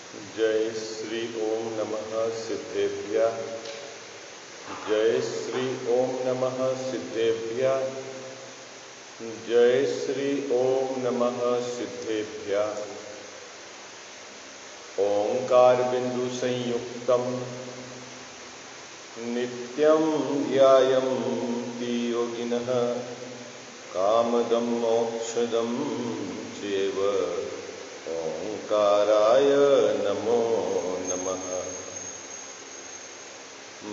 जय श्री ओम नमः सिद्धेभ्यः। जय श्री ओम नमः सिद्धेभ्यः। जय श्री ओम नमः सिद्धेभ्यः। ओंकार बिंदु संयुक्तम नित्यं ध्यायन्ति योगिनः कामदं मोक्षदं चैव। ओंकाराय नमो नमः।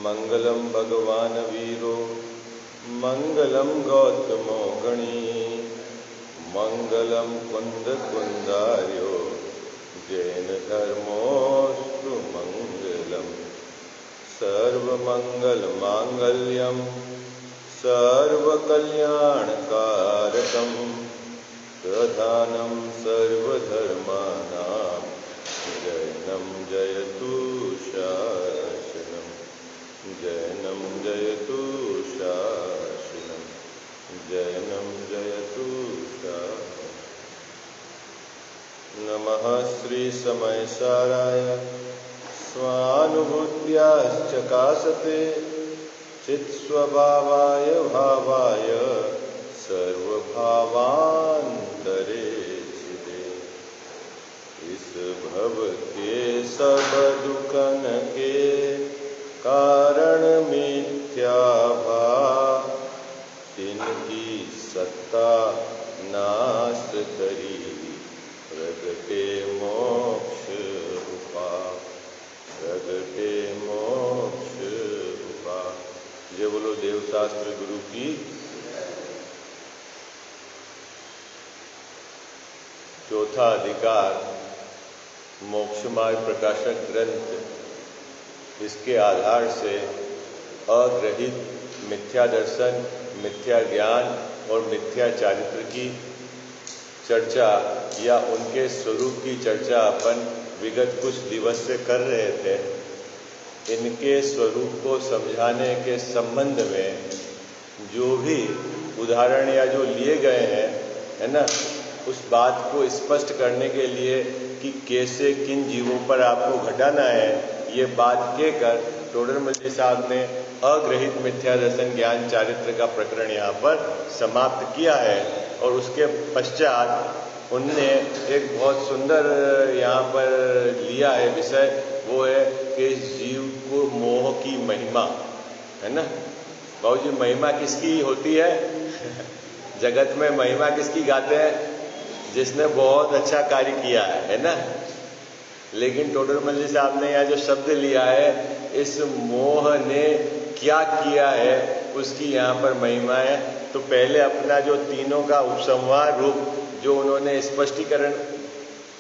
मंगलम भगवान वीरो मंगलम गौतमो गणी मंगलम कुंद कुंदार्यो जैन धर्मोस्तु मंगलम। सर्वमंगल मांगल्यम सर्वकल्याणकारकम प्रधानम सर्वधर्मानां जैनं जयतु शासनम। जैनं जयतु शासनम। जैनं जयतु शासनम। नमः श्री समयसाराय स्वानुभूत्याश्चकासते चित्स्वभावाय भावाय सर्वभावान्तरे चिदे। इस भव के सब दुखन के कारण मिथ्या भाव तिनकी सत्ता नाश करी प्रगटे मोक्ष उपाय। प्रगटे मोक्ष उपाय। जय बोलो देवशास्त्र गुरु की। चौथा अधिकार मोक्ष मार्ग प्रकाशक ग्रंथ, इसके आधार से अग्रहित मिथ्या दर्शन, मिथ्या ज्ञान और मिथ्या चारित्र की चर्चा या उनके स्वरूप की चर्चा अपन विगत कुछ दिवस से कर रहे थे। इनके स्वरूप को समझाने के संबंध में जो भी उदाहरण या जो लिए गए हैं, है ना, उस बात को स्पष्ट करने के लिए कि कैसे किन जीवों पर आपको घटाना है, ये बात कहकर टोडरमल जी साहब ने अग्रहित मिथ्या दर्शन ज्ञान चारित्र का प्रकरण यहाँ पर समाप्त किया है। और उसके पश्चात उनने एक बहुत सुंदर यहाँ पर लिया है विषय, वो है कि जीव को मोह की महिमा, है ना। बाबू जी, महिमा किसकी होती है? जगत में महिमा किसकी गाते हैं? जिसने बहुत अच्छा कार्य किया है ना। लेकिन टोडरमल जी साहब ने यहाँ जो शब्द लिया है, इस मोह ने क्या किया है उसकी यहाँ पर महिमा है। तो पहले अपना जो तीनों का उपसंहार रूप जो उन्होंने स्पष्टीकरण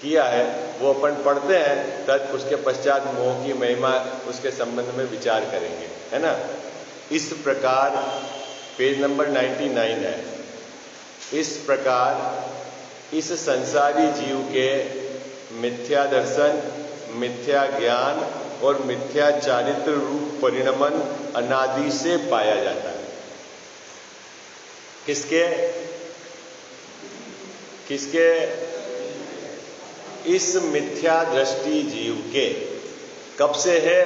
किया है वो अपन पढ़ते हैं, तब उसके पश्चात मोह की महिमा उसके संबंध में विचार करेंगे, है ना। इस प्रकार पेज नंबर 99 है। इस प्रकार इस संसारी जीव के मिथ्या दर्शन, मिथ्या ज्ञान और मिथ्या चारित्र रूप परिणमन अनादि से पाया जाता है। किसके? किसके? इस मिथ्या दृष्टि जीव के। कब से है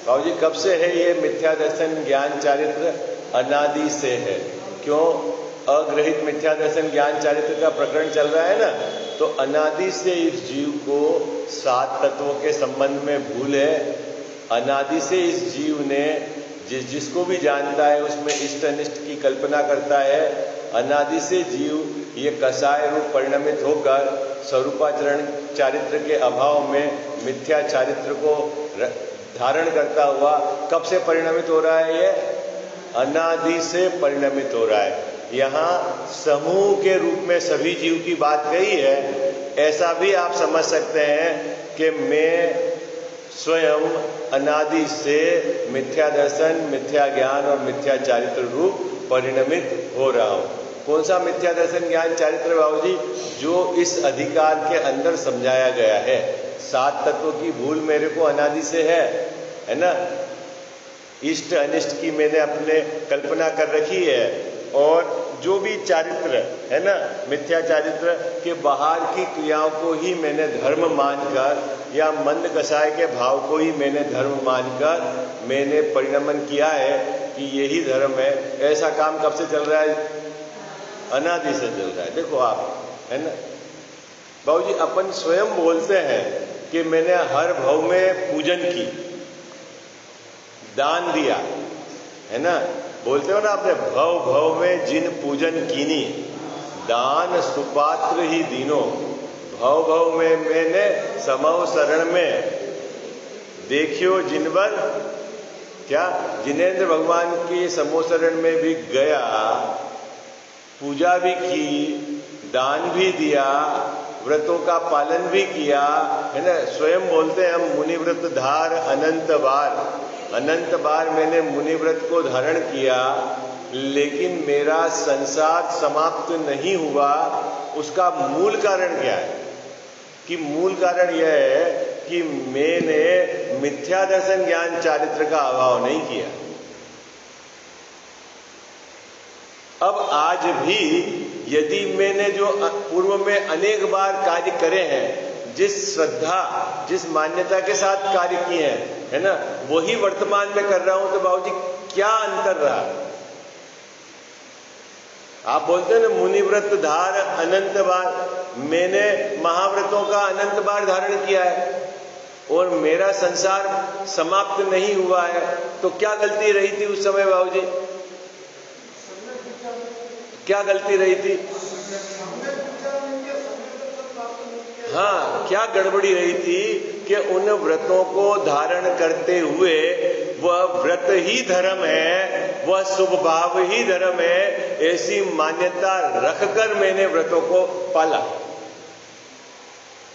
बाबू जी? कब से है ये मिथ्या दर्शन ज्ञान चारित्र? अनादि से है। क्यों? अग्रहित मिथ्या दर्शन ज्ञान चारित्र का प्रकरण चल रहा है ना, तो अनादि से इस जीव को 7 तत्वों के संबंध में भूल है। अनादि से इस जीव ने जिसको भी जानता है उसमें इष्ट अनिष्ट की कल्पना करता है। अनादि से जीव ये कसाय रूप परिणमित होकर स्वरूपाचरण चारित्र के अभाव में मिथ्या चारित्र को धारण करता हुआ कब से परिणमित हो रहा है? ये अनादि से परिणमित हो रहा है। यहाँ समूह के रूप में सभी जीव की बात कही है। ऐसा भी आप समझ सकते हैं कि मैं स्वयं अनादि से मिथ्या दर्शन, मिथ्या ज्ञान और मिथ्या चारित्र रूप परिणमित हो रहा हूँ। कौन सा मिथ्या दर्शन ज्ञान चारित्र बाबू जी? जो इस अधिकार के अंदर समझाया गया है। 7 तत्वों की भूल मेरे को अनादि से है ना। इष्ट अनिष्ट की मैंने अपने कल्पना कर रखी है और जो भी चारित्र है ना, मिथ्या चारित्र के बाहर की क्रियाओं को ही मैंने धर्म मानकर या मंद कसाय के भाव को ही मैंने धर्म मानकर मैंने परिणमन किया है कि यही धर्म है। ऐसा काम कब से चल रहा है? अनादि से चल रहा है। देखो आप, है ना बाबूजी, अपन स्वयं बोलते हैं कि मैंने हर भाव में पूजन की, दान दिया, है ना, बोलते हो ना आपने, भव भव में जिन पूजन कीनी, दान सुपात्र ही दीनो। भव भव में मैंने समव शरण में देखियो जिनवर, क्या जिनेंद्र भगवान की समूह शरण में भी गया, पूजा भी की, दान भी दिया, व्रतों का पालन भी किया, है ना। स्वयं बोलते हैं हम मुनिव्रत धार अनंत बार, अनंत बार मैंने मुनिव्रत को धारण किया, लेकिन मेरा संसार समाप्त नहीं हुआ। उसका मूल कारण क्या है? कि मूल कारण यह है कि मैंने मिथ्या दर्शन ज्ञान चारित्र का अभाव नहीं किया। अब आज भी यदि मैंने जो पूर्व में अनेक बार कार्य करे हैं, जिस श्रद्धा जिस मान्यता के साथ कार्य किए हैं, है ना, वही वर्तमान में कर रहा हूं, तो बाबूजी क्या अंतर रहा? आप बोलते हैं ना मुनिव्रत धार अनंत बार, मैंने महाव्रतों का अनंत बार धारण किया है और मेरा संसार समाप्त नहीं हुआ है, तो क्या गलती रही थी उस समय बाबूजी? क्या गलती रही थी? हाँ, क्या गड़बड़ी रही थी कि उन व्रतों को धारण करते हुए वह व्रत ही धर्म है, वह शुभ भाव ही धर्म है, ऐसी मान्यता रखकर मैंने व्रतों को पाला।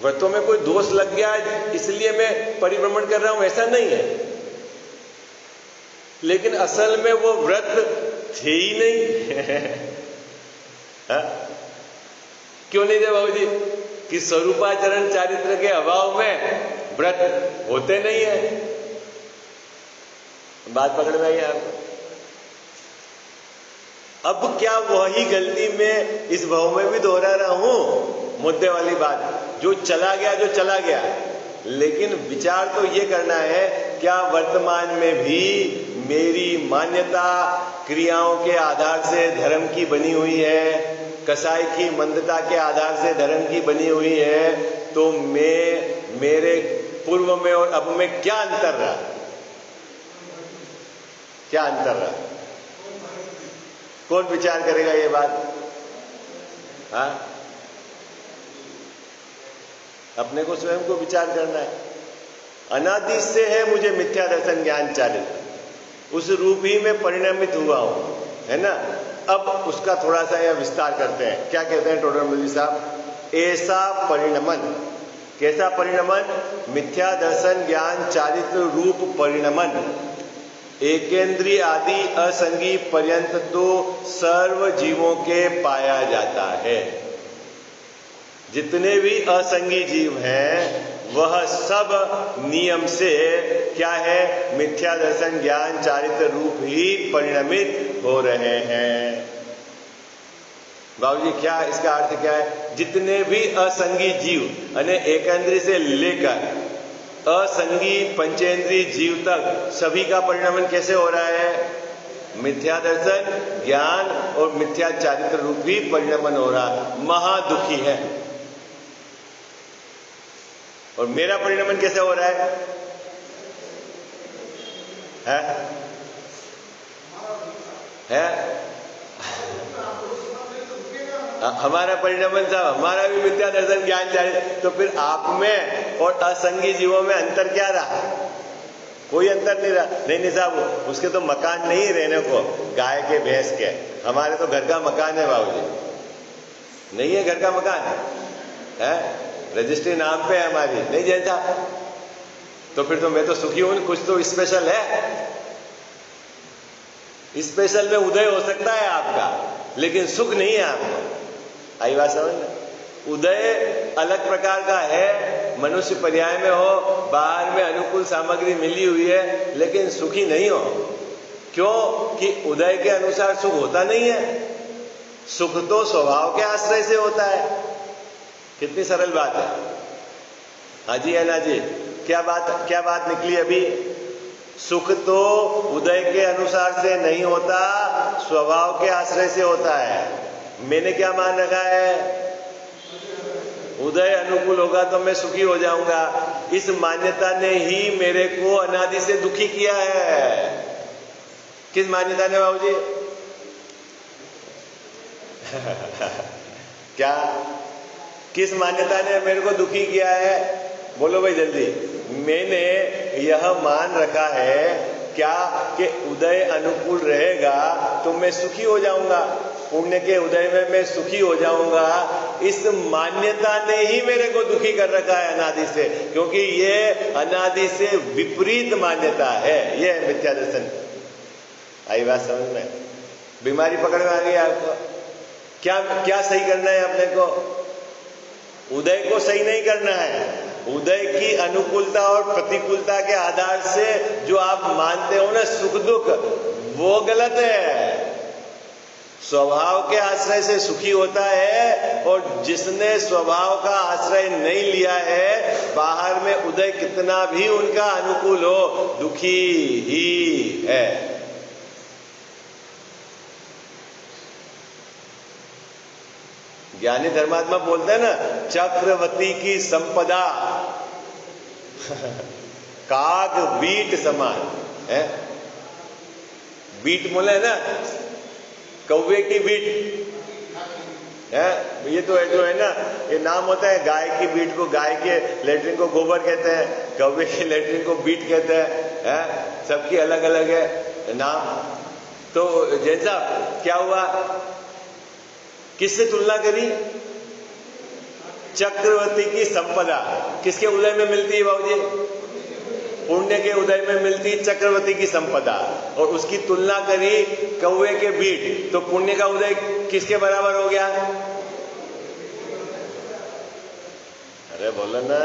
व्रतों में कोई दोष लग गया इसलिए मैं परिभ्रमण कर रहा हूं, ऐसा नहीं है। लेकिन असल में वो व्रत थे ही नहीं। क्यों नहीं थे बाबूजी? कि स्वरूपाचरण चारित्र के अभाव में व्रत होते नहीं है। बात पकड़ में आई आपको? अब क्या वही गलती में इस भाव में भी दोहरा रहा हूं? मुद्दे वाली बात, जो चला गया जो चला गया, लेकिन विचार तो ये करना है, क्या वर्तमान में भी मेरी मान्यता क्रियाओं के आधार से धर्म की बनी हुई है, कसाई की मंदता के आधार से धर्म की बनी हुई है, तो मेरे पूर्व में और अब में क्या अंतर रहा? क्या अंतर रहा? कौन विचार करेगा ये बात? हाँ, अपने को स्वयं को विचार करना है। अनादि से है मुझे मिथ्या दर्शन ज्ञान चारित्र, उस रूप ही में परिणमित हुआ हूं, है ना। अब उसका थोड़ा सा यह विस्तार करते हैं। क्या कहते हैं टोडरमल जी साहब? ऐसा परिणमन, कैसा परिणमन? मिथ्या दर्शन ज्ञान चारित्र रूप परिणमन, एकेंद्रीय आदि असंगी पर्यंत तो सर्व जीवों के पाया जाता है। जितने भी असंगी जीव हैं वह सब नियम से क्या है? मिथ्या दर्शन ज्ञान चारित्र रूप ही परिणमित हो रहे हैं। बाबूजी क्या इसका अर्थ क्या है? जितने भी असंगी जीव, यानी एकेंद्रीय से लेकर असंगी पंचेंद्रीय जीव तक, सभी का परिणमन कैसे हो रहा है? मिथ्या दर्शन ज्ञान और मिथ्या चारित्र रूप ही परिणमन हो रहा है। महादुखी है। और मेरा परिणमन कैसे हो रहा है? हमारा परिणमन साहब, हमारा भी मिथ्या दर्शन ज्ञान चाहिए, तो फिर आप में और असंगी जीवों में अंतर क्या रहा? कोई अंतर नहीं रहा। नहीं साहब, उसके तो मकान नहीं रहने को, गाय के भैंस के, हमारे तो घर का मकान है बाबूजी। नहीं है घर का मकान है, रजिस्ट्री नाम पे है हमारी, नहीं जैसा, तो फिर तो मैं तो सुखी हूं। कुछ तो स्पेशल है, स्पेशल में उदय हो सकता है आपका, लेकिन सुख नहीं है आपको। आई बात समझ में? उदय अलग प्रकार का है, मनुष्य पर्याय में हो, बाहर में अनुकूल सामग्री मिली हुई है, लेकिन सुखी नहीं हो। क्यों? कि उदय के अनुसार सुख होता नहीं है। सुख तो स्वभाव के आश्रय से होता है। कितनी सरल बात है। हाँ जी है ना जी, क्या बात निकली अभी। सुख तो उदय के अनुसार से नहीं होता, स्वभाव के आश्रय से होता है। मैंने क्या मान रखा है, उदय अनुकूल होगा तो मैं सुखी हो जाऊंगा। इस मान्यता ने ही मेरे को अनादि से दुखी किया है। किस मान्यता ने बाबूजी? क्या किस मान्यता ने मेरे को दुखी किया है? बोलो भाई जल्दी। मैंने यह मान रखा है क्या कि उदय अनुकूल रहेगा तो मैं सुखी हो जाऊंगा, पुण्य के उदय में मैं सुखी हो जाऊंगा। इस मान्यता ने ही मेरे को दुखी कर रखा है अनादि से, क्योंकि ये अनादि से विपरीत मान्यता है। ये है मिथ्या दर्शन। आई बात समझ में? बीमारी पकड़ में आ गई आपको। क्या सही करना है अपने को? उदय को सही नहीं करना है। उदय की अनुकूलता और प्रतिकूलता के आधार से जो आप मानते हो ना सुख दुख, वो गलत है। स्वभाव के आश्रय से सुखी होता है, और जिसने स्वभाव का आश्रय नहीं लिया है, बाहर में उदय कितना भी उनका अनुकूल हो, दुखी ही है। ज्ञानी धर्मात्मा बोलते हैं ना, चक्रवर्ती की संपदा काग बीट समान है। बीट बोले ना, कौवे की बीट है। ये तो जो है ना, ये नाम होता है। गाय की बीट को, गाय के लेटरिन को गोबर कहते हैं, कौवे के लेटरिन को बीट कहते हैं। सबकी अलग अलग है नाम। तो जैसा क्या हुआ, किससे तुलना करी? चक्रवर्ती की संपदा किसके उदय में मिलती है बाबूजी? पुण्य के उदय में मिलती चक्रवर्ती की संपदा। और उसकी तुलना करी कौवे के बीट, तो पुण्य का उदय किसके बराबर हो गया? अरे बोलो ना,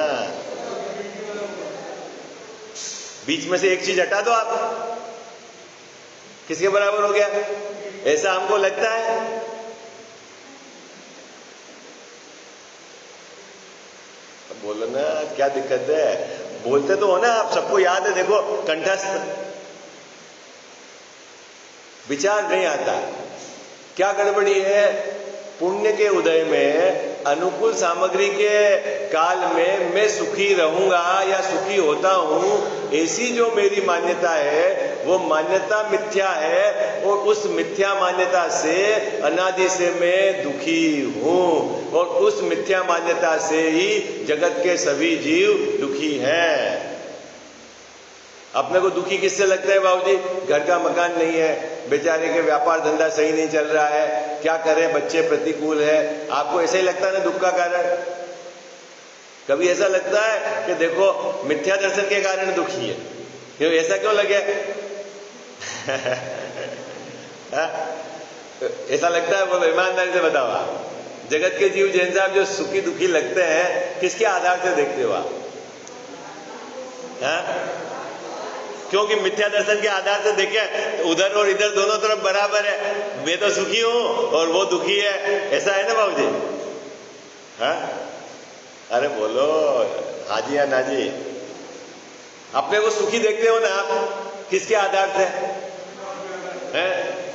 बीच में से एक चीज हटा दो आप, किसके बराबर हो गया? ऐसा हमको लगता है। बोलो ना, क्या दिक्कत है? बोलते तो हो ना आप, सबको याद है। देखो कंठस्थ, विचार नहीं आता। क्या गड़बड़ी है? पुण्य के उदय में अनुकूल सामग्री के काल में मैं सुखी रहूंगा या सुखी होता हूं, ऐसी जो मेरी मान्यता है वो मान्यता मिथ्या है। और उस मिथ्या मान्यता से अनादि से मैं दुखी हूं, और उस मिथ्या मान्यता से ही जगत के सभी जीव दुखी हैं। अपने को दुखी किससे लगता है बाबूजी? घर का मकान नहीं है, बेचारे के व्यापार धंधा सही नहीं चल रहा है, क्या करें, बच्चे प्रतिकूल है। आपको ऐसा ही लगता है ना दुख का कारण? कभी ऐसा लगता है कि देखो मिथ्या दर्शन के कारण दुखी है, क्यों? ऐसा क्यों लगे? ऐसा लगता है? बोलो ईमानदारी से बताओ आप। जगत के जीव जैन साहब जो सुखी दुखी लगते हैं, किसके आधार से देखते हो आप? क्योंकि मिथ्या दर्शन के आधार से देखें, उधर और इधर दोनों तरफ बराबर है। मैं तो सुखी हूं और वो दुखी है, ऐसा है ना बाबूजी? हाँ, अरे बोलो हाजी या नाजी। अपने को सुखी देखते हो ना आप, किसके आधार से?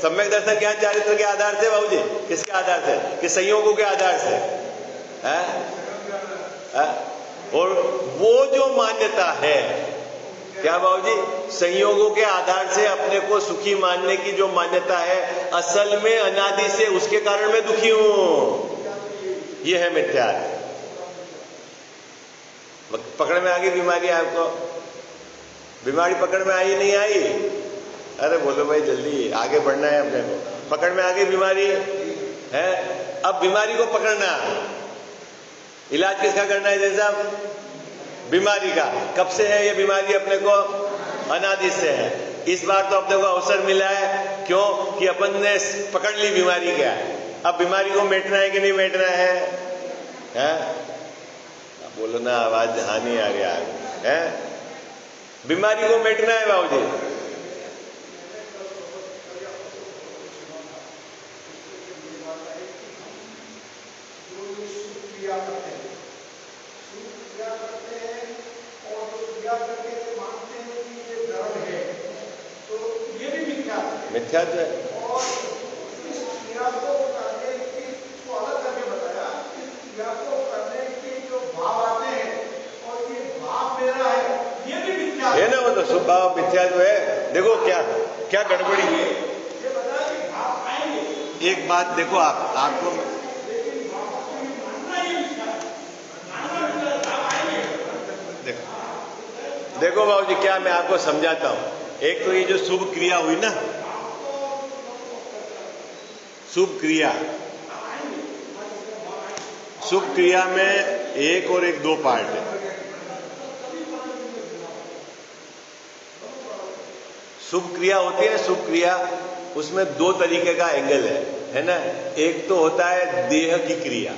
सम्यक दर्शन ज्ञान चारित्र के आधार से बाबूजी? किसके आधार से? कि संयोगों के आधार से है? और वो जो मान्यता है, क्या बाबूजी? संयोगों के आधार से अपने को सुखी मानने की जो मान्यता है, असल में अनादि से उसके कारण मैं दुखी हूं। यह है मिथ्या। पकड़ में आ गई बीमारी आपको? बीमारी पकड़ में आई नहीं आई? अरे बोलो भाई जल्दी, आगे बढ़ना है अपने को। पकड़ में आ गई बीमारी है, अब बीमारी को पकड़ना। इलाज किसका करना है जैन साहब? बीमारी का। कब से है ये बीमारी अपने को? अनादि से है। इस बार तो अपने को अवसर मिला है, क्यों कि अपन ने पकड़ ली बीमारी क्या है। अब बीमारी को मिटना है कि नहीं मिटना है? बोलो ना, आवाज हानि आ गया है। बीमारी को मिटना है बाबूजी। मिथ्यात्व है। और इस क्रिया को करने की, इसको अलग करके बताया, इस क्रिया को करने के जो भाव आते हैं और ये भाव मेरा है, ये भी मिथ्या है ना, वो तो शुभ भाव मिथ्यात्व है। देखो क्या क्या गड़बड़ी, ये बताया कि भाव आएंगे, एक बात देखो, आपको लेकिन भाव को ये मानना ही मिथ्या है, मानना मतलब भाव आएंगे। देखो बाबू जी, क्या मैं आपको समझाता हूं। एक तो ये जो शुभ क्रिया हुई ना, शुभ क्रिया, शुभ क्रिया में एक और एक दो पार्ट है। शुभ क्रिया होती है, शुभ क्रिया, उसमें दो तरीके का एंगल है ना। एक तो होता है देह की क्रिया,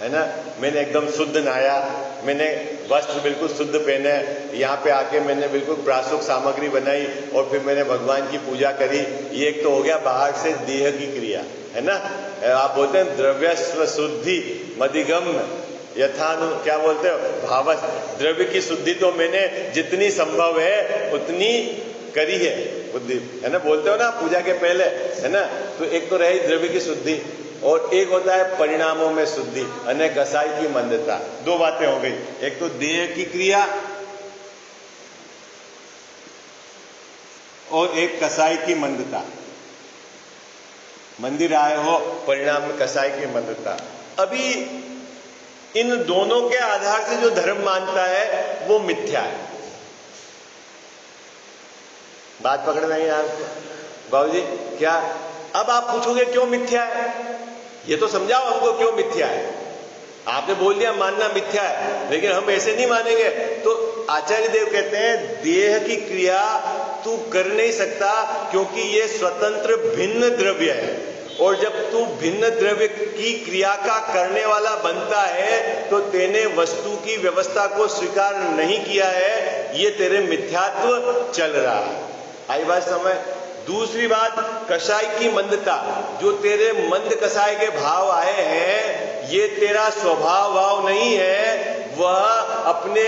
है ना। मैंने एकदम शुद्ध नहाया, मैंने वस्त्र बिल्कुल शुद्ध पहने, यहाँ पे आके मैंने बिल्कुल प्राशुक सामग्री बनाई और फिर मैंने भगवान की पूजा करी। ये एक तो हो गया बाहर से देह की क्रिया, है ना। आप बोलते हैं द्रव्यस्व शुद्धि मदिगम यथानु, क्या बोलते हो, भावस। द्रव्य की शुद्धि तो मैंने जितनी संभव है उतनी करी है, बुद्धि, है ना, बोलते हो ना पूजा के पहले, है ना। तो एक तो रही द्रव्य की शुद्धि और एक होता है परिणामों में शुद्धि, अन्य कसाई की मंदता। दो बातें हो गई, एक तो देह की क्रिया और एक कसाई की मंदता। मंदिर आए हो, परिणाम में कसाई की मंदता। अभी इन दोनों के आधार से जो धर्म मानता है वो मिथ्या है। बात पकड़ में आई आपको बाबूजी? क्या अब आप पूछोगे क्यों मिथ्या है? ये तो समझाओ हमको क्यों मिथ्या है। आपने बोल दिया मानना मिथ्या है, लेकिन हम ऐसे नहीं मानेंगे। तो आचार्य देव कहते हैं देह की क्रिया तू कर नहीं सकता क्योंकि ये स्वतंत्र भिन्न द्रव्य है, और जब तू भिन्न द्रव्य की क्रिया का करने वाला बनता है तो तेने वस्तु की व्यवस्था को स्वीकार नहीं किया है, ये तेरे मिथ्यात्व चल रहा है। आई बात समझ? दूसरी बात, कसाई की मंदता, जो तेरे मंद कसाई के भाव आए हैं, ये तेरा स्वभाव भाव नहीं है। वह अपने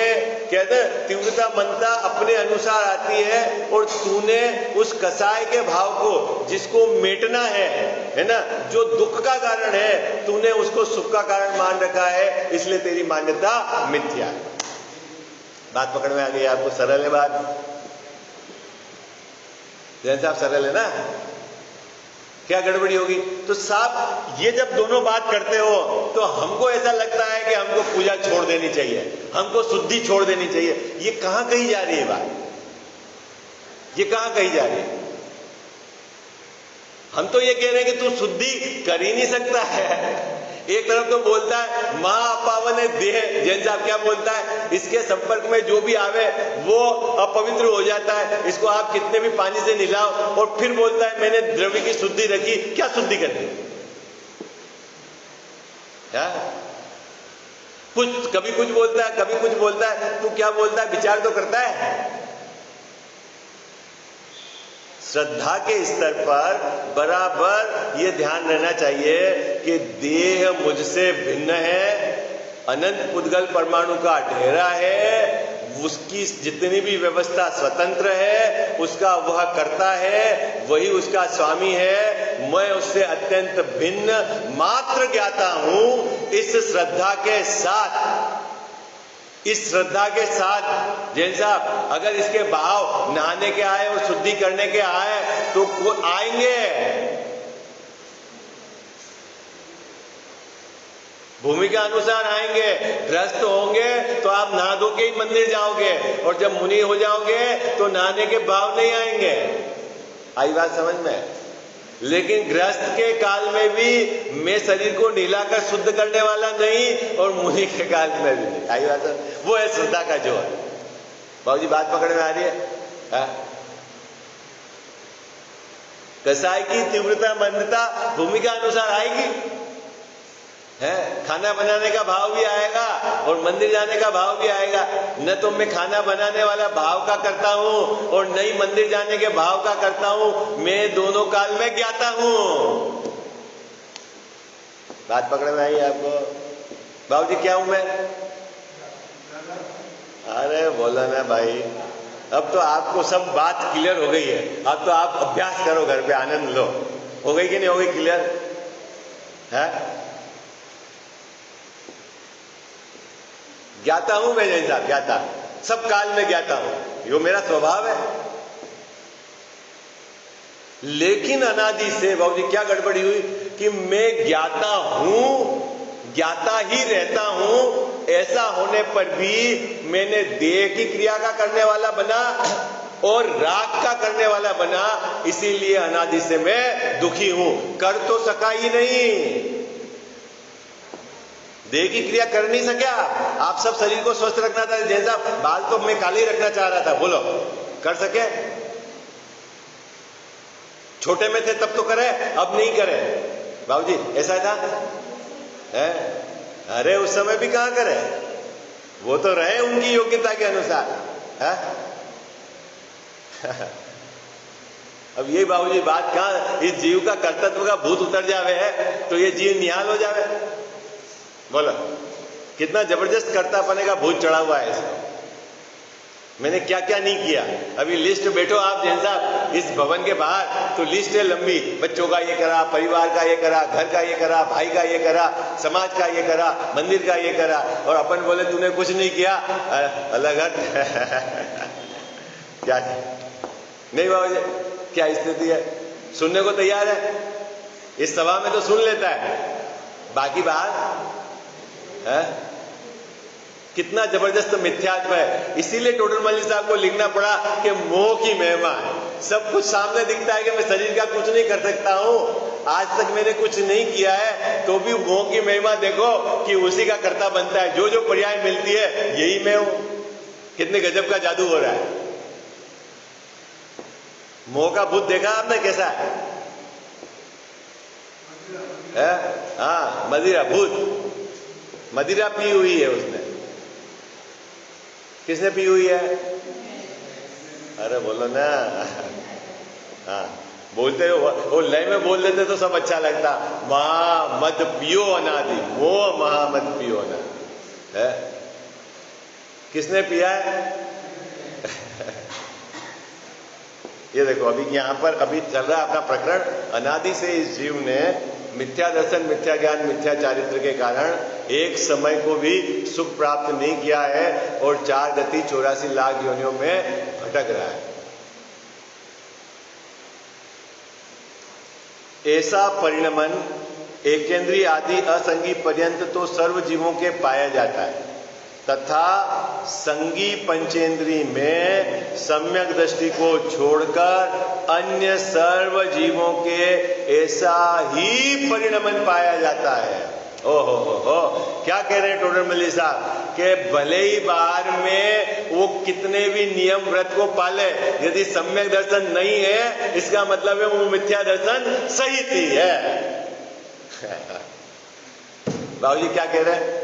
कहते तीव्रता मंदता अपने अनुसार आती है, और तूने उस कसाई के भाव को जिसको मेटना है ना, जो दुख का कारण है, तूने उसको सुख का कारण मान रखा है, इसलिए तेरी मान्यता मिथ्या है। बात पकड़ में आ गई आपको? सरल है बात, जैन साहब, सरल है ना। क्या गड़बड़ी होगी? तो साहब ये जब दोनों बात करते हो तो हमको ऐसा लगता है कि हमको पूजा छोड़ देनी चाहिए, हमको शुद्धि छोड़ देनी चाहिए। ये कहां कही जा रही है बात? ये कहां कही जा रही है? हम तो ये कह रहे हैं कि तू शुद्धि कर ही नहीं सकता है। एक तरफ तो बोलता है महापावन है देह, जैन साहब क्या बोलता है, इसके संपर्क में जो भी आवे वो अपवित्र हो जाता है, इसको आप कितने भी पानी से नहलाओ। और फिर बोलता है मैंने द्रव्य की शुद्धि रखी। क्या शुद्धि करनी? क्या कुछ कभी कुछ बोलता है, कभी कुछ बोलता है। तू क्या बोलता है, विचार तो करता है। श्रद्धा के स्तर पर बराबर ये ध्यान रहना चाहिए कि देह मुझसे भिन्न है, अनंत पुद्गल परमाणु का ढेरा है, उसकी जितनी भी व्यवस्था स्वतंत्र है, उसका वह करता है, वही उसका स्वामी है। मैं उससे अत्यंत भिन्न मात्र ज्ञाता हूं। इस श्रद्धा के साथ, इस श्रद्धा के साथ जैन साहब, अगर इसके भाव नहाने के आए और शुद्धि करने के आए तो आएंगे, भूमि के अनुसार आएंगे। ग्रस्त होंगे तो आप नहा धो के ही मंदिर जाओगे, और जब मुनि हो जाओगे तो नहाने के भाव नहीं आएंगे। आई बात समझ में? लेकिन गृहस्थ के काल में भी मैं शरीर को नहलाकर शुद्ध करने वाला नहीं, और मुनि के काल में भी नहीं। आई बात? वो है श्रद्धा का जोर। बाबूजी बात पकड़ में आ रही है? कसाई की तीव्रता मंदता भूमिका अनुसार आएगी है। खाना बनाने का भाव भी आएगा और मंदिर जाने का भाव भी आएगा। न तो मैं खाना बनाने वाला भाव का करता हूं और न ही मंदिर जाने के भाव का करता हूं, मैं दोनों काल में ज्ञाता हूं। बात पकड़ में आई आपको? बाबूजी क्या हूं मैं? अरे बोला ना भाई, अब तो आपको सब बात क्लियर हो गई है। अब तो आप अभ्यास करो, घर पे आनंद लो। हो गई कि नहीं हो गई क्लियर है? ज्ञाता हूं मैं जैन साहब, ज्ञाता, सब काल में ज्ञाता हूं, यो मेरा स्वभाव है। लेकिन अनादि से बाबू जी क्या गड़बड़ी हुई कि मैं ज्ञाता हूं, ज्ञाता ही रहता हूं, ऐसा होने पर भी मैंने देह की क्रिया का करने वाला बना और राग का करने वाला बना, इसीलिए अनादि से मैं दुखी हूं। कर तो सका ही नहीं, देह की क्रिया कर नहीं सका। आप सब शरीर को स्वस्थ रखना था जैसा, बाल तो मैं काले ही रखना चाह रहा था, बोलो कर सके? छोटे में थे तब तो करे, अब नहीं करे। बाबूजी ऐसा था है? अरे उस समय भी कहां करे, वो तो रहे उनकी योग्यता के अनुसार है? अब ये बाबूजी बात कहां, इस जीव का कर्तव्य का भूत उतर जावे है तो ये जीव निहाल हो जावे। बोलो कितना जबरदस्त कर्तापने का भूत चढ़ा हुआ है इसको। मैंने क्या क्या नहीं किया, अभी लिस्ट बैठो आप जैन साहब इस भवन के बाहर, तो लिस्ट है लंबी। बच्चों का ये करा, परिवार का ये करा, घर का ये करा, भाई का ये करा, समाज का ये करा, मंदिर का ये करा, और अपन बोले तूने कुछ नहीं किया, अलग हट। क्या नहीं बाबा जी, क्या स्थिति है? सुनने को तैयार है, इस सभा में तो सुन लेता है, बाकी बात है? कितना जबरदस्त मिथ्यात्व है। इसीलिए टोडरमल साहब को लिखना पड़ा कि मोह की महिमा है। सब कुछ सामने दिखता है कि मैं शरीर का कुछ नहीं कर सकता हूं, आज तक मैंने कुछ नहीं किया है, तो भी मोह की महिमा देखो कि उसी का कर्ता बनता है। जो जो पर्याय मिलती है यही मैं हूं। कितने गजब का जादू हो रहा है। मोह का भूत देखा आपने कैसा है? हाँ, मदिरा भूत, मदिरा पी हुई है उसने। किसने पी हुई है? अरे बोलो ना। हाँ बोलते हो, वो लय में बोल देते तो सब अच्छा लगता। महा मद पियो अनादि, मोह महा मद पियो अनादि है। किसने पिया है? ये देखो अभी यहां पर अभी चल रहा है अपना प्रकरण। अनादि से इस जीव ने मिथ्या दर्शन, मिथ्या ज्ञान, मिथ्या चारित्र के कारण एक समय को भी सुख प्राप्त नहीं किया है और 4 गति 84 लाख योनियों में भटक रहा है। ऐसा परिणमन एकेंद्रीय आदि असंगी पर्यंत तो सर्व जीवों के पाया जाता है, तथा संगी पंचेंद्री में सम्यक दृष्टि को छोड़कर अन्य सर्व जीवों के ऐसा ही परिणमन पाया जाता है। ओहो, क्या कह रहे हैं टोडरमल साहब कि भले ही बाहर में वो कितने भी नियम व्रत को पाले, यदि सम्यक दर्शन नहीं है इसका मतलब है वो मिथ्या दर्शन सहित ही है। बाबूजी क्या कह रहे हैं?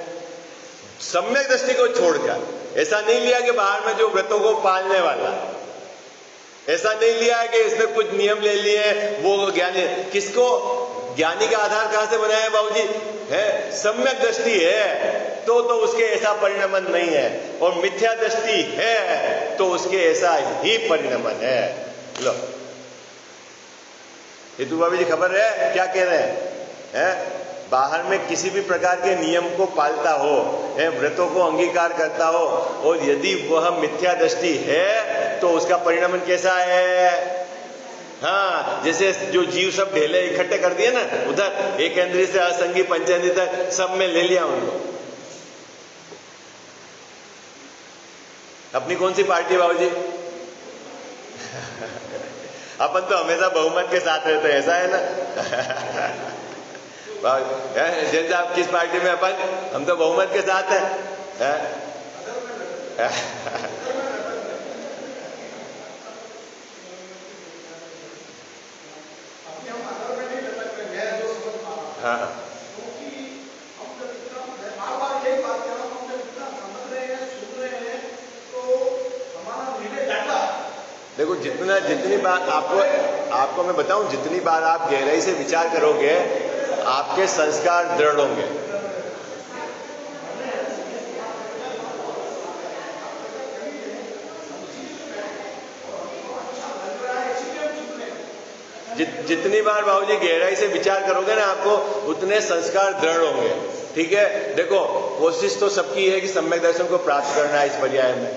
सम्यक दृष्टि को छोड़कर ऐसा नहीं लिया कि बाहर में जो व्रतों को पालने वाला, ऐसा नहीं लिया है कि इसमें कुछ नियम ले लिए वो ज्ञानी। किसको ज्ञानी का आधार कहां से बनाया है बाबूजी? है सम्यक दृष्टि है तो उसके ऐसा परिणमन नहीं है, और मिथ्या दृष्टि है तो उसके ऐसा ही परिणमन है। लो हेतु बाबू जी खबर है क्या कह रहे हैं? बाहर में किसी भी प्रकार के नियम को पालता हो, व्रतों को अंगीकार करता हो, और यदि वह मिथ्या दृष्टि है तो उसका परिणाम कैसा है? हाँ, जैसे जो जीव सब ढेले इकट्ठे कर दिए ना उधर, एक इंद्रिय से असंगी पंचेंद्रिय तक सब में ले लिया उनको। अपनी कौन सी पार्टी बाबूजी? अपन तो हमेशा बहुमत के साथ रहते हैं, ऐसा है ना? जैसे आप किस पार्टी में? अपन हम तो बहुमत के साथ हैं। हाँ देखो जितनी बार आपको मैं बताऊं, जितनी बार आप गहराई से विचार करोगे आपके संस्कार दृढ़ होंगे। जितनी बार बाबूजी गहराई से विचार करोगे ना आपको उतने संस्कार दृढ़ होंगे। ठीक है, देखो कोशिश तो सबकी है कि सम्यक दर्शन को प्राप्त करना है इस पर्याय में,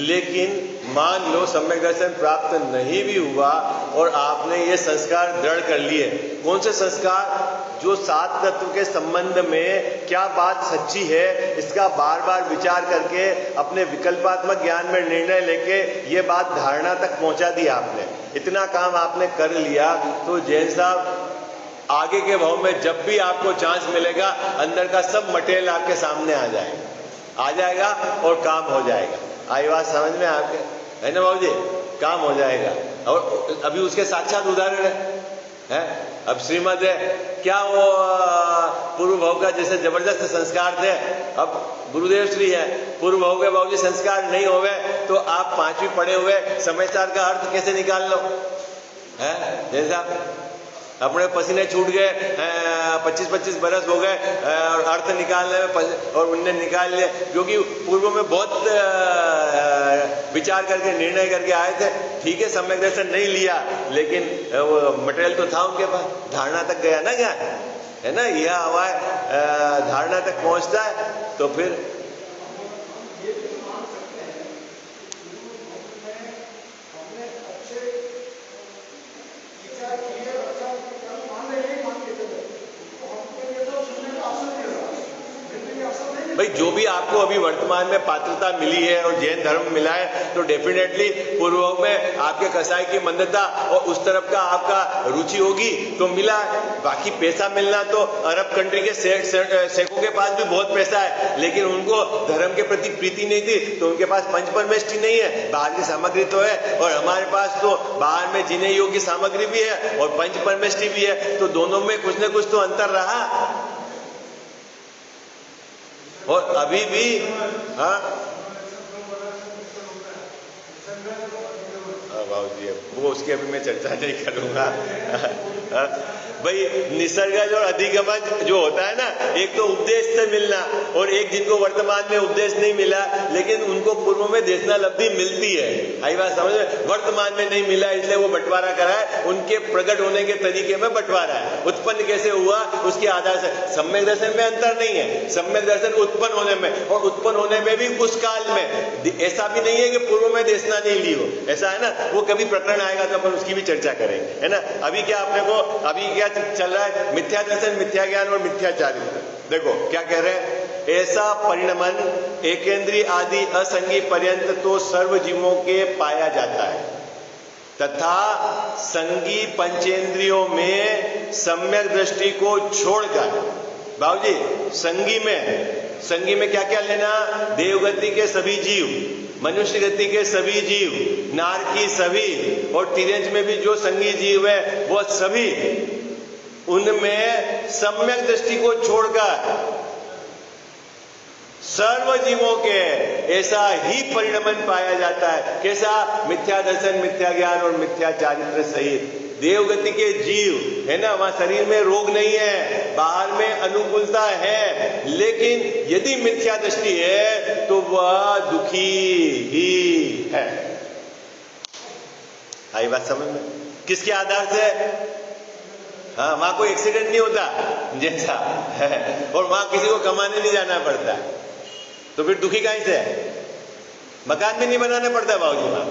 लेकिन मान लो सम्यक दर्शन प्राप्त नहीं भी हुआ और आपने ये संस्कार दृढ़ कर लिए। कौन से संस्कार? जो सात तत्व के संबंध में क्या बात सच्ची है इसका बार बार विचार करके अपने विकल्पात्मक ज्ञान में निर्णय लेके ये बात धारणा तक पहुंचा दी आपने। इतना काम आपने कर लिया तो जैन साहब आगे के भाव में जब भी आपको चांस मिलेगा अंदर का सब मटेरियल आपके सामने आ जाएगा और काम हो जाएगा। आई बात समझ में आपके, है ना बाबू जी? काम हो जाएगा। और अभी उसके साक्षात उदाहरण है। अब श्रीमद है क्या, वो पूर्व भाव का जैसे जबरदस्त संस्कार थे, अब गुरुदेव श्री है पूर्व भाव के बाबूजी संस्कार नहीं होवे तो आप 5वीं पढ़े हुए समाचार का अर्थ कैसे निकाल लो? है जैसा अपने पसीने छूट गए, 25-25 बरस हो गए और अर्थ निकालने में और उनने निकाल लिया क्योंकि पूर्व में बहुत विचार करके निर्णय करके आए थे। ठीक है, सम्यक दर्शन नहीं लिया लेकिन वो मटेरियल तो था उनके पास, धारणा तक गया ना, क्या है ना, यह हवा धारणा तक पहुंचता है तो फिर भाई जो भी आपको अभी वर्तमान में पात्रता मिली है और जैन धर्म मिला है तो डेफिनेटली पूर्व में आपके कसाई की मंदता और उस तरफ का आपका रुचि होगी तो मिला है। बाकी पैसा मिलना तो अरब कंट्री के शेखों के पास भी बहुत पैसा है लेकिन उनको धर्म के प्रति प्रीति नहीं थी तो उनके पास पंच परमेष्टि नहीं है, बाहर की सामग्री तो है और हमारे पास तो बाहर में जीने योग्य सामग्री भी है और पंच परमेष्टि भी है, तो दोनों में कुछ न कुछ तो अंतर रहा। और अभी भी हाँ बाबू जी वो उसकी अभी मैं चर्चा नहीं करूंगा। भाई निसर्गज और अधिगमज जो होता है ना, एक तो उपदेश से मिलना और एक जिनको वर्तमान में उपदेश नहीं मिला लेकिन उनको पूर्व में देशना लब्धि मिलती है। आई बात समझ में? वर्तमान में नहीं मिला इसलिए वो बंटवारा कराए, उनके प्रकट होने के तरीके में बंटवारा है। उत्पन्न कैसे हुआ उसके आधार से सम्यक दर्शन में अंतर नहीं है। सम्यक दर्शन उत्पन्न होने में और उत्पन्न होने में भी उस काल में, ऐसा भी नहीं है कि पूर्व में देशना नहीं ली हो, ऐसा है ना, वो कभी प्रकरण आएगा तो अपन उसकी भी चर्चा करेंगे, है ना। अभी क्या अपने को अभी क्या चल रहा है? मिथ्या दर्शन, मिथ्या ज्ञान और मिथ्या चारित्र। देखो क्या कह रहे हैं, ऐसा परिणमन एकेंद्रीय आदि असंगी पर्यंत तो सर्व जीवों के पाया जाता है तथा संगी पंचेंद्रियों में सम्यक दृष्टि को छोड़कर, बाबूजी संगी में क्या क्या लेना? देवगति के सभी जीव, मनुष्य गति के सभी जीव, नार की सभी और तिर्यंच में भी जो संगी जीव है वो सभी, उनमें सम्यक दृष्टि को छोड़कर सर्व जीवों के ऐसा ही परिणमन पाया जाता है। कैसा? मिथ्या दर्शन, मिथ्या ज्ञान और मिथ्या चारित्र सहित। देवगति के जीव है ना, वहां शरीर में रोग नहीं है, बाहर में अनुकूलता है, लेकिन यदि मिथ्या दृष्टि है तो वह दुखी ही है। आई बात समझ में? किसके आधार से? हाँ, वहां कोई एक्सीडेंट नहीं होता जैसा है और वहां किसी को कमाने नहीं जाना पड़ता तो फिर दुखी कहीं से है? मकान भी नहीं बनाना पड़ता बाबूजी, वहां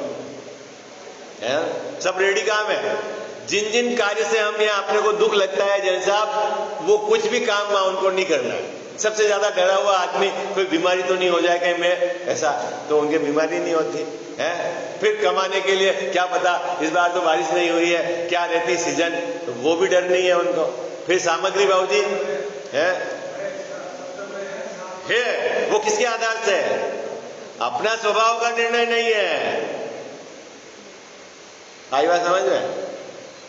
सब रेडी काम है। जिन जिन कार्य से हम यहाँ अपने को दुख लगता है जैन साहब, वो कुछ भी काम वहां उनको नहीं करना है। सबसे ज्यादा डरा हुआ आदमी कोई बीमारी तो नहीं हो जाए कहीं में, ऐसा तो उनके बीमारी नहीं होती है। फिर कमाने के लिए क्या पता इस बार तो बारिश नहीं हुई है, क्या रहती सीजन, तो वो भी डर नहीं है उनको। फिर सामग्री बाबूजी है वो किसके आधार से? अपना स्वभाव का निर्णय नहीं है। आई बात समझ में?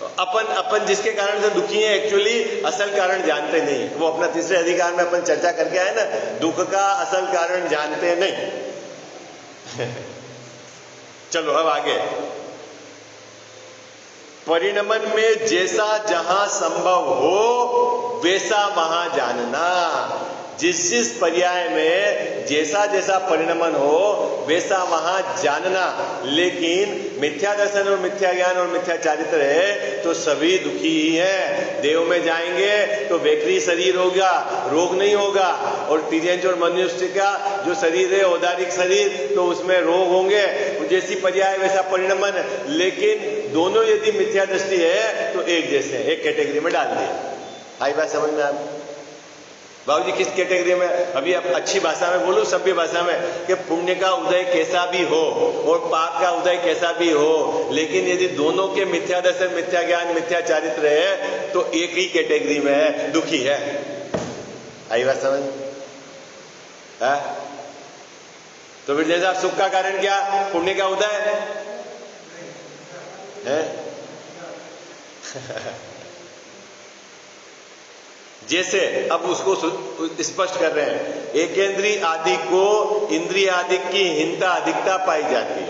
तो अपन जिसके कारण से दुखी है एक्चुअली असल कारण जानते नहीं। वो अपना तीसरे अधिकार में अपन चर्चा करके आए ना, दुख का असल कारण जानते नहीं। चलो अब आगे। परिणमन में जैसा जहां संभव हो वैसा वहां जानना। जिस जिस पर्याय में जैसा जैसा परिणमन हो वैसा वहां जानना। लेकिन मिथ्या दर्शन और मिथ्या ज्ञान और मिथ्या चारित्र है तो सभी दुखी ही हैं। देव में जाएंगे तो वैखरी शरीर होगा, रोग नहीं होगा। और तिर्यंच और मनुष्य का जो शरीर है औदारिक शरीर, तो उसमें रोग होंगे। जैसी पर्याय वैसा परिणमन। लेकिन दोनों यदि मिथ्या दृष्टि है तो एक जैसे हैं, एक कैटेगरी में डाल दिया। आई बात समझ में? आप बाबूजी किस कैटेगरी में? अभी आप अच्छी भाषा में बोलो, सभ्य भाषा में, कि पुण्य का उदय कैसा भी हो और पाप का उदय कैसा भी हो, लेकिन यदि दोनों के मिथ्या दर्शन, मिथ्या ज्ञान, मिथ्या चारित्र है तो एक ही कैटेगरी में है, दुखी है। आई बात समझ? तो फिर जैसा सुख का कारण क्या? पुण्य का उदय है। जैसे अब उसको स्पष्ट कर रहे हैं, एकेंद्रीय आदि को इंद्रिय आदि की हीनता अधिकता पाई जाती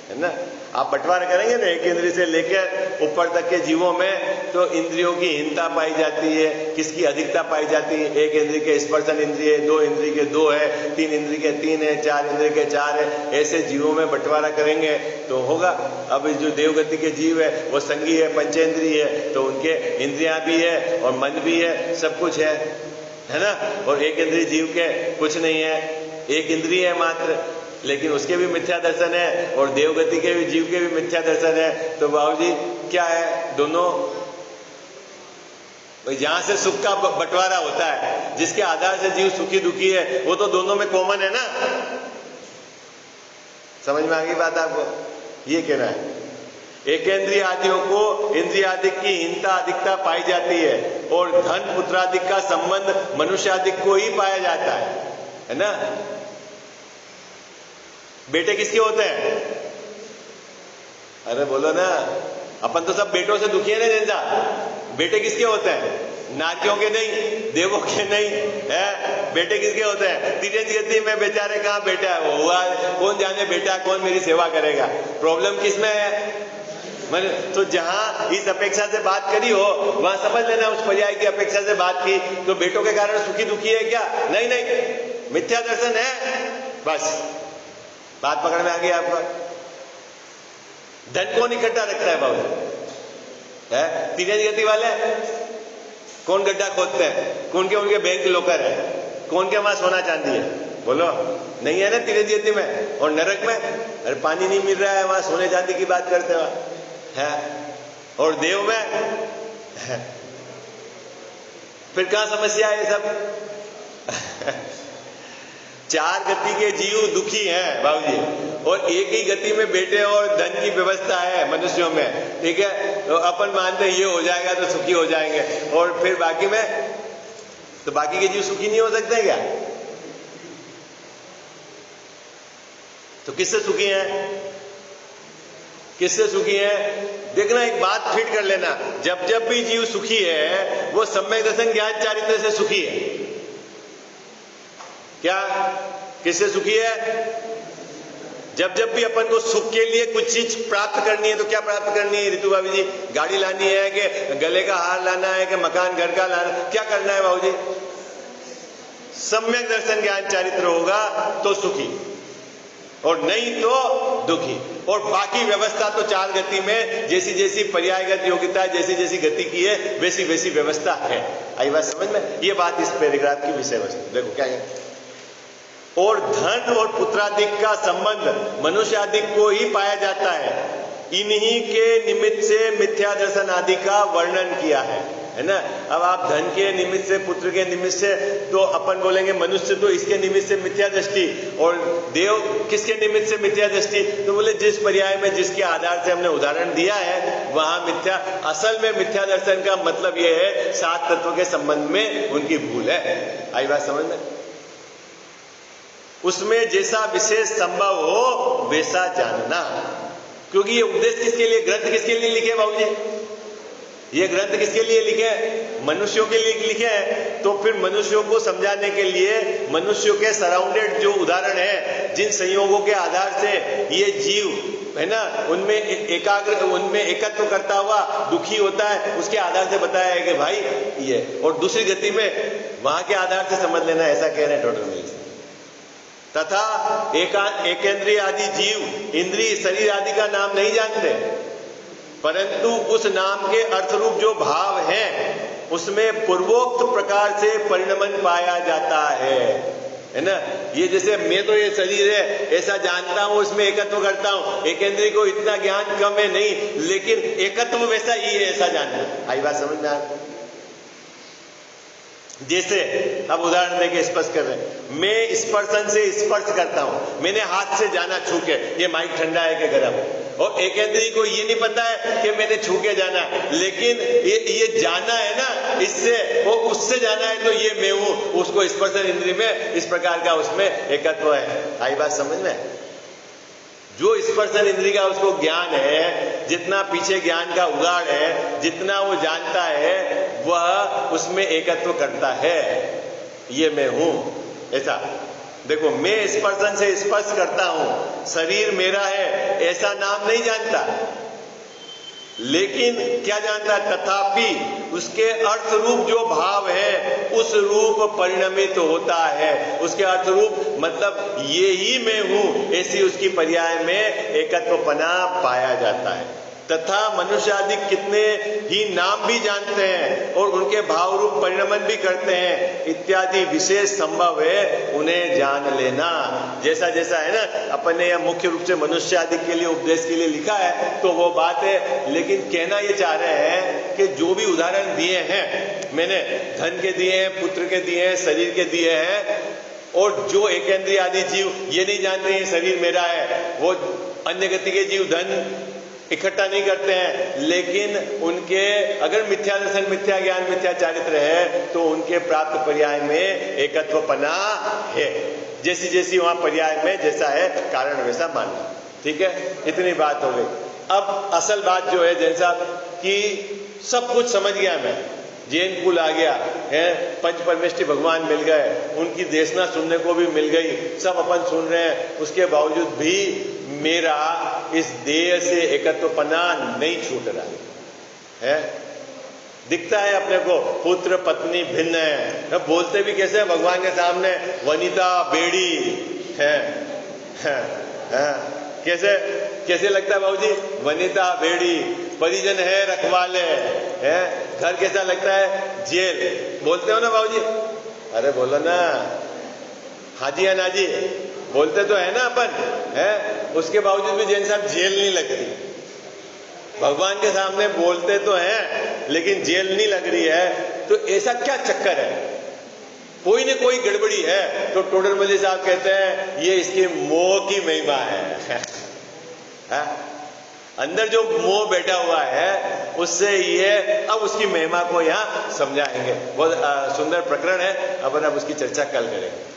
है ना। आप बंटवारा करेंगे ना एक इंद्रिय से लेकर ऊपर तक के जीवों में, तो इंद्रियों की हीनता पाई जाती है, किसकी अधिकता पाई जाती है। एक इंद्रिय के स्पर्शन इंद्रिय, दो इंद्रिय के दो है, तीन इंद्रिय के तीन है, चार इंद्रिय के चार है। ऐसे जीवों में बंटवारा करेंगे तो होगा। अब जो देवगति के जीव है वो संगी है, पंचेंद्रिय है, तो उनके इंद्रियां भी है और मन भी है, सब कुछ है ना। और एक इंद्रिय जीव के कुछ नहीं है, एक इंद्रिय है मात्र, लेकिन उसके भी मिथ्या दर्शन है और देवगति के भी जीव के भी मिथ्या दर्शन है। तो बाबूजी क्या है? दोनों जहां से सुख का बंटवारा होता है, जिसके आधार से जीव सुखी दुखी है, वो तो दोनों में कॉमन है ना। समझ में आ गई बात आपको? ये कहना है, एकेंद्रीय आदियों को इंद्रिय आदि की हीनता अधिकता पाई जाती है और धन पुत्रादि का संबंध मनुष्य आदि को ही पाया जाता है ना। बेटे किसके होते हैं? अरे बोलो ना, अपन तो सब बेटों से दुखी है ना। जनता बेटे किसके होते हैं? नारियों के नहीं, देवों के नहीं है। बेटे किसके होते हैं? तिरंज गति में बेचारे कहाँ बेटा है वो हुआ, कौन जाने बेटा कौन मेरी सेवा करेगा। प्रॉब्लम किसमें है? तो जहां इस अपेक्षा से बात करी हो वहां समझ लेना उस पर्याय की अपेक्षा से बात की, तो बेटों के कारण सुखी दुखी है क्या? नहीं नहीं, मिथ्या दर्शन है, बस बात पकड़ में आ गई आपका। धन कौन इकट्ठा रखता है बाबू? है तिरंज गति वाले कौन गड्ढा खोदते हैं? कौन के उनके बैंक लॉकर है? कौन के वहां सोना चांदी है? बोलो, नहीं है ना तिरंज गति में। और नरक में अरे पानी नहीं मिल रहा है, वहां सोने चांदी की बात करते है। और देव में है। फिर कहां समस्या है ये सब? चार गति के जीव दुखी हैं बाबूजी, और एक ही गति में बेटे और धन की व्यवस्था है मनुष्यों में, ठीक है। तो अपन मानते हैं ये हो जाएगा तो सुखी हो जाएंगे, और फिर बाकी में तो बाकी के जीव सुखी नहीं हो सकते क्या? तो किससे सुखी हैं? किससे सुखी है? देखना, एक बात फिट कर लेना, जब जब भी जीव सुखी है वो सम्यक दर्शन ज्ञान चारित्र से सुखी है। क्या? किससे सुखी है? जब जब भी अपन को सुख के लिए कुछ चीज प्राप्त करनी है, तो क्या प्राप्त करनी है ऋतु भाभी जी? गाड़ी लानी है कि गले का हार लाना है कि मकान घर का लाना, क्या करना है बाबूजी? सम्यक दर्शन ज्ञान चारित्र होगा तो सुखी, और नहीं तो दुखी। और बाकी व्यवस्था तो चार गति में जैसी जैसी पर्यायगत योग्यता, जैसी जैसी गति की है वैसी वैसी व्यवस्था है। आई बात समझ में? ये बात इस पैराग्राफ की विषय वस्तु देखो क्या है। और धन और पुत्रादिक का संबंध मनुष्य आदि को ही पाया जाता है, इन्हीं के निमित्त से मिथ्या दर्शन आदि का वर्णन किया है ना। अब आप धन के निमित्त से, पुत्र के निमित्त से, तो अपन बोलेंगे मनुष्य तो इसके निमित्त से मिथ्या दृष्टि, और देव किसके निमित्त से मिथ्या दृष्टि? तो बोले जिस पर्याय में जिसके आधार से हमने उदाहरण दिया है वहां मिथ्या। असल में मिथ्या दर्शन का मतलब यह है सात तत्व के संबंध में उनकी भूल है। आई बात समझ में? उसमें जैसा विशेष संभव हो वैसा जानना। क्योंकि ये उपदेश किसके लिए, ग्रंथ किसके लिए लिखे बाबूजी? ये ग्रंथ किसके लिए लिखे? मनुष्यों के लिए लिखे हैं, तो फिर मनुष्यों को समझाने के लिए मनुष्यों के सराउंडेड जो उदाहरण है, जिन संयोगों के आधार से ये जीव है ना, उनमें एकत्व करता हुआ दुखी होता है, उसके आधार से बताया है कि भाई ये, और दूसरी गति में वहां के आधार से समझ लेना, ऐसा कह रहे हैं टोटल मिल। तथा एकेंद्रीय आदि जीव इंद्रिय शरीर आदि का नाम नहीं जानते, परंतु उस नाम के अर्थरूप जो भाव है उसमें पूर्वोक्त प्रकार से परिणमन पाया जाता है ना। ये जैसे मैं तो ये शरीर है ऐसा जानता हूं, उसमें एकत्व करता हूं, एकेंद्रीय को इतना ज्ञान कम है नहीं, लेकिन एकत्व वैसा ही है ऐसा जानना। आई बात समझ में आपको? जैसे अब उदाहरण देके स्पर्श कर रहे हैं, मैं स्पर्शन से स्पर्श करता हूं, मैंने हाथ से जाना छू के, ये माइक ठंडा है कि गर्म, और एकेंद्रीय को ये नहीं पता है कि मैंने छू के जाना, लेकिन ये जाना है ना, इससे वो उससे जाना है, तो ये मैं हूं, उसको स्पर्शन इंद्रिय में इस प्रकार का उसमें एकत्व है। आई बात समझ में? जो स्पर्शन इंद्रिय का उसको ज्ञान है, जितना पीछे ज्ञान का उगाड़ है, जितना वो जानता है, वह उसमें एकत्व करता है, ये मैं हूं ऐसा। देखो, मैं स्पर्शन से स्पर्श करता हूं, शरीर मेरा है ऐसा नाम नहीं जानता, लेकिन क्या जानता है? तथापि उसके अर्थ रूप जो भाव है उस रूप परिणमित होता है। उसके अर्थ रूप मतलब ये ही मैं हूं, ऐसी उसकी पर्याय में एकत्वपना पाया जाता है। तथा मनुष्य आदि कितने ही नाम भी जानते हैं और उनके भाव रूप परिणमन भी करते हैं इत्यादि विशेष संभव है उन्हें जान लेना। जैसा जैसा है ना, अपन ने यह मुख्य रूप से मनुष्य आदि के लिए उपदेश के लिए लिखा है, तो वो बात है, लेकिन कहना ये चाह रहे हैं कि जो भी उदाहरण दिए हैं मैंने, धन के दिए हैं, पुत्र के दिए हैं, शरीर के दिए हैं, और जो एकेंद्रीय आदि जीव ये नहीं जानते हैं शरीर मेरा है, वो अन्य गति के जीव धन इकट्ठा नहीं करते हैं, लेकिन उनके अगर मिथ्या दर्शन, मिथ्या ज्ञान, मिथ्या चारित्र है तो उनके प्राप्त पर्याय में एकत्वपना है। जैसी जैसी वहां पर्याय में जैसा है कारण वैसा मानना। ठीक है, इतनी बात हो गई। अब असल बात जो है जैन साहब कि सब कुछ समझ गया मैं, जैन कुल आ गया है, पंच परमेष्टि भगवान मिल गए, उनकी देशना सुनने को भी मिल गई, सब अपन सुन रहे हैं, उसके बावजूद भी मेरा इस देह से एकत्वपना नहीं छूट रहा है। दिखता है अपने को पुत्र पत्नी भिन्न है, बोलते भी कैसे भगवान के सामने, वनिता बेड़ी है, कैसे कैसे लगता है बाबूजी? वनिता बेड़ी, परिजन है रखवाले है, घर कैसा लगता है? जेल। बोलते हो ना बाबूजी? अरे बोलो ना, हाजी या नाजी बोलते तो है ना अपन है, उसके बावजूद भी जैन साहब जेल नहीं लगती। भगवान के सामने बोलते तो हैं लेकिन जेल नहीं लग रही है, तो ऐसा क्या चक्कर है? कोई न कोई गड़बड़ी है। तो टोडरमल साहब कहते हैं ये इसके मोह की महिमा है। अंदर जो मोह बैठा हुआ है उससे ये, अब उसकी महिमा को यहाँ समझाएंगे। बहुत सुंदर प्रकरण है, अपन अब उसकी चर्चा कल करेंगे।